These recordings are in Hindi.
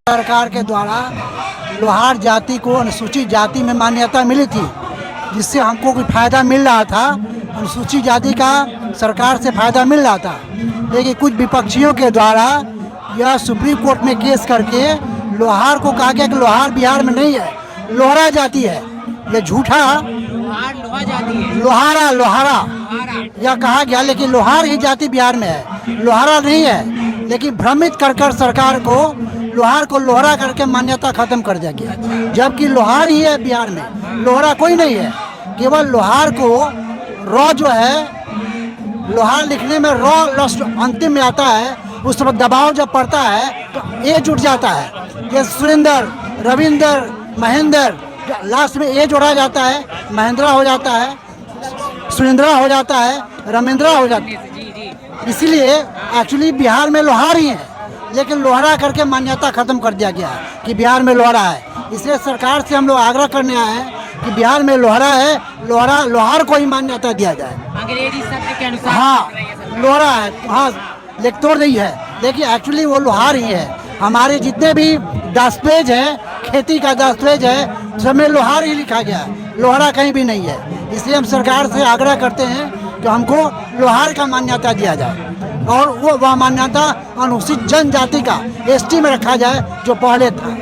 सरकार के द्वारा लोहार जाति को अनुसूचित जाति में मान्यता मिली थी, जिससे हमको कोई फायदा मिल रहा था। अनुसूचित जाति का सरकार से फायदा मिल रहा था, लेकिन कुछ विपक्षियों के द्वारा यह सुप्रीम कोर्ट में केस करके लोहार को कहा गया कि लोहार बिहार में नहीं है, लोहरा जाति है। यह झूठा लोहारा यह कहा गया, लेकिन लोहार ही जाति बिहार में है, लोहारा नहीं है। लेकिन भ्रमित कर सरकार को लोहार को लोहरा करके मान्यता खत्म कर दिया गया, जबकि लोहार ही है बिहार में, लोहरा कोई नहीं है। केवल लोहार को रॉ जो है, लोहार लिखने में रॉ अंतिम में आता है, उस पर दबाव जब पड़ता है तो ए जुड़ जाता है। ये सुरेंद्र, रविंदर, महेंद्र, लास्ट में ए जोड़ा जाता है, महेंद्रा हो जाता है, सुरेंद्रा हो जाता है, रमेंद्रा हो जाता है। इसीलिए एक्चुअली बिहार में लोहार ही है, लेकिन लोहरा करके मान्यता खत्म कर दिया गया है कि बिहार में लोहरा है। इसलिए सरकार से हम लोग आग्रह करने आए हैं कि बिहार में लोहरा है, लोहार को ही मान्यता दिया जाए। अंग्रेजी शब्द के अनुसार हाँ, लोहरा है, हाँ लेख तोड़ रही है, लेकिन एक्चुअली वो लोहार ही है। हमारे जितने भी दस्तावेज है, खेती का दस्तावेज है, सब में लोहार ही लिखा गया है, लोहरा कहीं भी नहीं है। इसलिए हम सरकार से आग्रह करते हैं कि हमको लोहार का मान्यता दिया जाए, और वह मान्यता अनुसूचित जनजाति का एसटी में रखा जाए जो पहले था।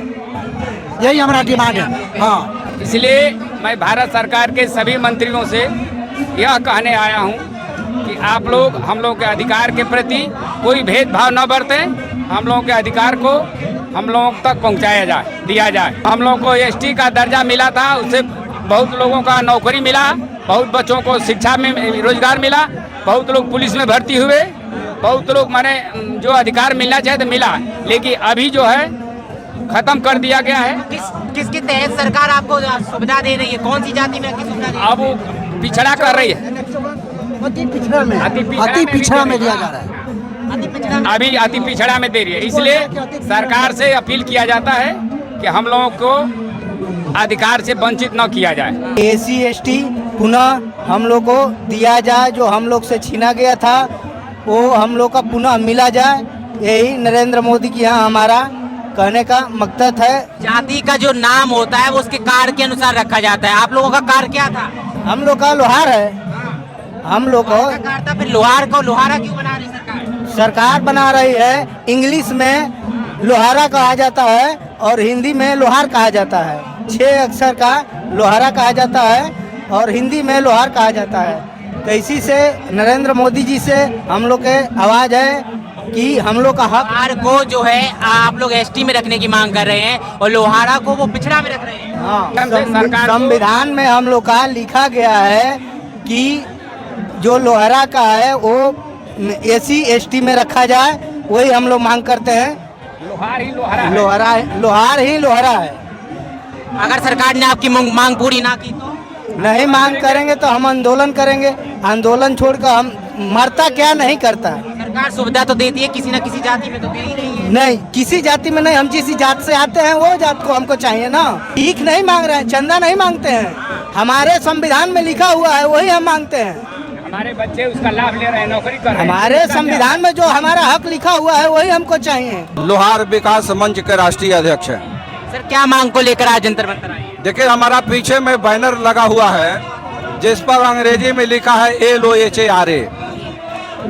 यही हमारा डिमांड है। हाँ, इसलिए मैं भारत सरकार के सभी मंत्रियों से यह कहने आया हूँ कि आप लोग हम लोग के अधिकार के प्रति कोई भेदभाव न बरतें। हम लोगों के अधिकार को हम लोगों तक पहुँचाया जाए, दिया जाए। हम लोगों को एसटी का दर्जा मिला था, उससे बहुत लोगों का नौकरी मिला, बहुत बच्चों को शिक्षा में रोजगार मिला, बहुत लोग पुलिस में भर्ती हुए, बहुत लोग माने जो अधिकार मिलना चाहिए तो मिला, लेकिन अभी जो है खत्म कर दिया गया है। किसके तहत सरकार आपको सुविधा दे रही है? कौन सी जाति में सुविधा दे रही है? अब वो पिछड़ा कर रही है, अति पिछड़ा में दिया जा रहा है, अभी अति पिछड़ा में दे रही है। इसलिए सरकार से अपील किया जाता है कि हम लोगों को अधिकार से वंचित न किया जाए। एसी एसटी पुनः हम लोग को दिया जाए, जो हम लोग से छीना गया था वो हम लोग का पुनः मिला जाए। यही नरेंद्र मोदी की यहाँ हमारा कहने का मकसद है। जाति का जो नाम होता है वो उसके कार्ड के अनुसार रखा जाता है। आप लोगों का कार्ड क्या था? हम लोग का लोहार है, हम लोग को कार्ड था, फिर लोहार को लोहारा क्यों बना रही सरकार बना रही है। इंग्लिश में लोहारा कहा जाता है और हिंदी में लोहार कहा जाता है। 6 अक्षर का लोहारा कहा जाता है और हिंदी में लोहार कहा जाता है। तो इसी से नरेंद्र मोदी जी से हम लोग के आवाज़ है कि हम लोग का हक लोहार को जो है आप लोग एसटी में रखने की मांग कर रहे हैं और लोहारा को वो पिछड़ा में रख रहे हैं। हाँ, संविधान में हम लोग का लिखा गया है कि जो लोहारा का है वो एसी एसटी में रखा जाए, वही हम लोग मांग करते हैं। लोहार ही लोहारा है। लोहार ही लोहारा है। अगर सरकार ने आपकी मांग पूरी ना की तो नहीं मांग करेंगे तो हम आंदोलन करेंगे। आंदोलन छोड़कर हम मरता क्या नहीं करता है। सरकार सुविधा तो देती है, किसी न किसी जाति में तो दे ही रही है। नहीं, किसी जाति में नहीं, हम जिस जात से आते हैं वो जात को हमको चाहिए ना। ठीक नहीं मांग रहे हैं, चंदा नहीं मांगते हैं, हमारे संविधान में लिखा हुआ है वही हम मांगते हैं। हमारे बच्चे उसका लाभ ले रहे हैं, नौकरी कर रहे हैं। हमारे संविधान में जो हमारा हक लिखा हुआ है वही हमको चाहिए। लोहार विकास मंच के राष्ट्रीय अध्यक्ष हैं। सर, क्या मांग को लेकर आज जंतर मंतर आए? देखिए, हमारा पीछे में बैनर लगा हुआ है जिस पर अंग्रेजी में लिखा है LOHARA,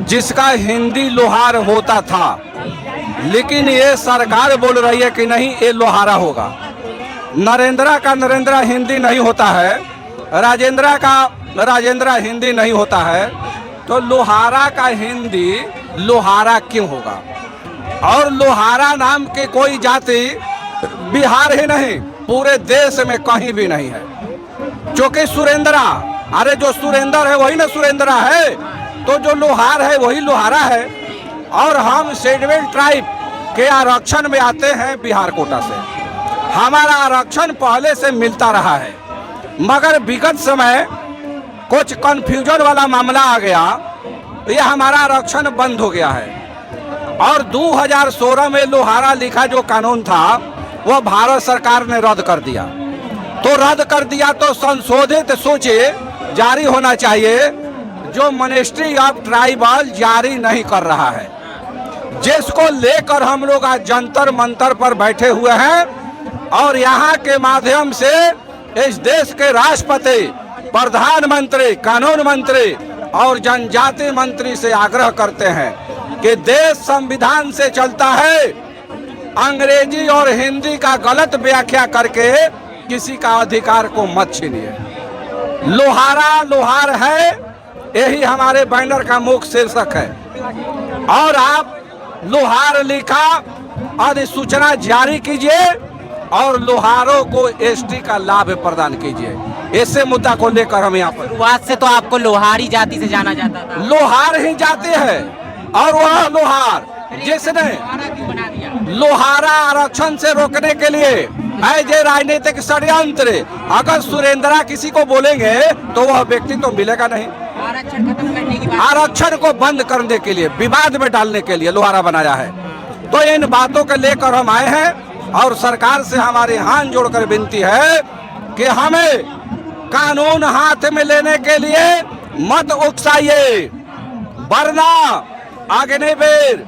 जिसका हिंदी लोहार होता था, लेकिन ये सरकार बोल रही है कि नहीं ये लोहारा होगा। नरेंद्रा का नरेंद्रा हिंदी नहीं होता है, राजेंद्रा का राजेंद्रा हिंदी नहीं होता है, तो लोहारा का हिंदी लोहारा क्यों होगा? और लोहारा नाम की कोई जाति बिहार ही नहीं पूरे देश में कहीं भी नहीं है। क्योंकि सुरेंद्रा, अरे जो सुरेंद्र है वही ना सुरेंद्रा है, तो जो लोहार है वही लोहारा है। और हम शेड्यूल ट्राइब के आरक्षण में आते हैं बिहार कोटा से। हमारा आरक्षण पहले से मिलता रहा है, मगर विगत समय कुछ कन्फ्यूजन वाला मामला आ गया, यह हमारा आरक्षण बंद हो गया है। और 2016 में लोहारा लिखा जो कानून था वह भारत सरकार ने रद्द कर दिया। तो रद्द कर दिया तो संशोधित सूची जारी होना चाहिए, जो मिनिस्ट्री ऑफ ट्राइबल जारी नहीं कर रहा है। जिसको लेकर हम लोग आज जंतर मंतर पर बैठे हुए हैं और यहाँ के माध्यम से इस देश के राष्ट्रपति, प्रधानमंत्री, कानून मंत्री और जनजाति मंत्री से आग्रह करते हैं कि देश संविधान से चलता है। अंग्रेजी और हिंदी का गलत व्याख्या करके किसी का अधिकार को मत छीनिए। लोहारा लोहार है, यही हमारे बैनर का मुख्य शीर्षक है। और आप लोहार लिखा अधिसूचना जारी कीजिए और लोहारों को एसटी का लाभ प्रदान कीजिए। इसे मुद्दा को लेकर हम यहाँ पर, शुरुआत से तो आपको लोहारी जाति से जाना जाता था। लोहार ही जाति है और वह लोहार जिसने लोहारा आरक्षण से रोकने के लिए एज ए राजनीतिक षड्यंत्र, अगर सुरेंद्रा किसी को बोलेंगे तो वह व्यक्ति तो मिलेगा नहीं। आरक्षण खत्म करने की बात, आरक्षण को बंद करने के लिए, विवाद में डालने के लिए लोहारा बनाया है। तो इन बातों को लेकर हम आए हैं और सरकार से हमारे हाथ जोड़कर विनती है कि हमें कानून हाथ में लेने के लिए मत उकसाइए, वरना अग्निवीर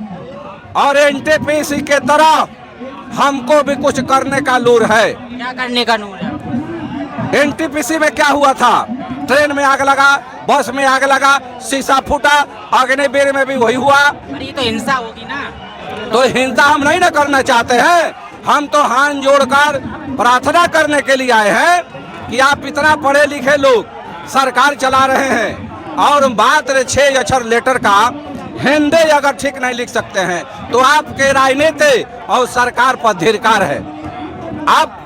और एनटीपीसी के तरह हमको भी कुछ करने का लूर है। क्या करने का नूर है? एनटीपीसी में क्या हुआ था? ट्रेन में आग लगा, बस में आग लगा, शीशा फूटा। अग्निवीर में भी वही हुआ। अरे ये तो हिंसा होगी ना। तो हिंसा हम नहीं ना करना चाहते हैं। हम तो हाथ जोड़कर प्रार्थना करने के लिए आए हैं कि आप इतना पढ़े लिखे लोग सरकार चला रहे हैं और मात्र 6 अक्षर लेटर का हिंदी अगर ठीक नहीं लिख सकते हैं तो आपके राजनीति और सरकार पर धिक्कार है। आप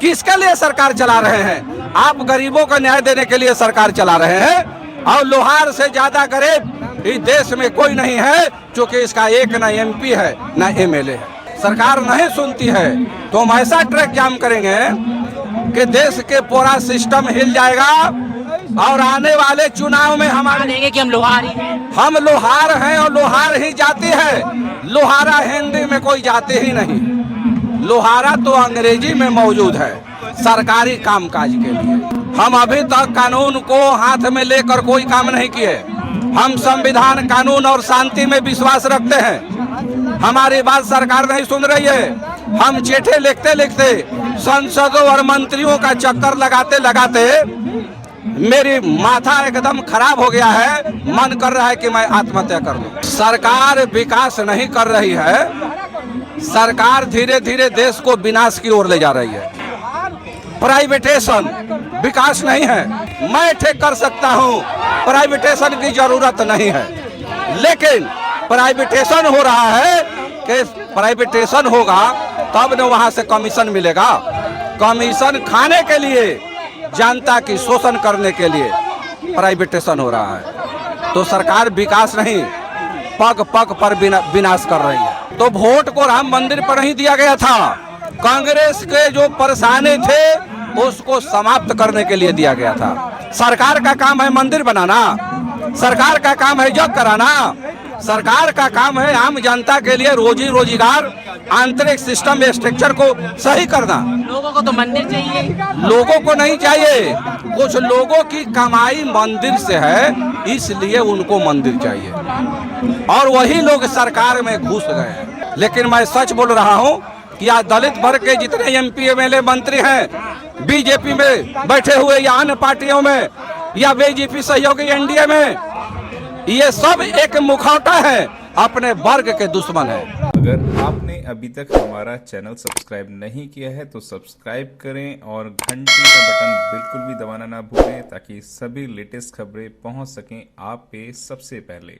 किसके लिए सरकार चला रहे हैं? आप गरीबों को न्याय देने के लिए सरकार चला रहे हैं और लोहार से ज्यादा गरीब इस देश में कोई नहीं है, क्योंकि इसका एक ना एमपी है ना एमएलए है। सरकार नहीं सुनती है तो हम ऐसा ट्रैक जाम करेंगे कि देश के पूरा सिस्टम हिल जाएगा और आने वाले चुनाव में हमारे देंगे कि हम लोहारी हैं। हम लोहार हैं और लोहार ही जाति है। लोहारा हिंदी में कोई जाति ही नहीं। लोहारा तो अंग्रेजी में मौजूद है सरकारी कामकाज के लिए। हम अभी तक कानून को हाथ में लेकर कोई काम नहीं किए। हम संविधान, कानून और शांति में विश्वास रखते हैं। हमारी बात सरकार नहीं सुन रही है। हम चिट्ठी लिखते लिखते, सांसदों और मंत्रियों का चक्कर लगाते लगाते मेरी माथा एकदम खराब हो गया है। मन कर रहा है कि मैं आत्महत्या कर लूं। सरकार विकास नहीं कर रही है। सरकार धीरे धीरे देश को विनाश की ओर ले जा रही है। प्राइवेटेशन विकास नहीं है। मैं ठीक कर सकता हूं, प्राइवेटेशन की जरूरत नहीं है। लेकिन प्राइवेटेशन हो रहा है कि प्राइवेटेशन होगा तब न वहां से कमीशन मिलेगा। कमीशन खाने के लिए, जनता की शोषण करने के लिए प्राइवेटेशन हो रहा है। तो सरकार विकास नहीं, पग पग पर विनाश कर रही है। तो वोट को राम मंदिर पर नहीं दिया गया था। कांग्रेस के जो परेशानी थे उसको समाप्त करने के लिए दिया गया था। सरकार का काम है मंदिर बनाना, सरकार का काम है जग कराना, सरकार का काम है आम जनता के लिए रोजी रोजगार, आंतरिक सिस्टम स्ट्रक्चर को सही करना। लोगों को तो मंदिर चाहिए। लोगों को नहीं चाहिए। कुछ लोगों की कमाई मंदिर से है, इसलिए उनको मंदिर चाहिए और वही लोग सरकार में घुस गए हैं। लेकिन मैं सच बोल रहा हूं कि आज दलित वर्ग के जितने एमपी एमएलए मंत्री हैं, बीजेपी में बैठे हुए या अन्य पार्टियों में या बीजेपी सहयोगी एनडीए में, ये सब एक मुखौटा है, अपने वर्ग के दुश्मन है। अगर आपने अभी तक हमारा चैनल सब्सक्राइब नहीं किया है तो सब्सक्राइब करें और घंटी का बटन बिल्कुल भी दबाना ना भूलें ताकि सभी लेटेस्ट खबरें पहुंच सकें आप पे सबसे पहले।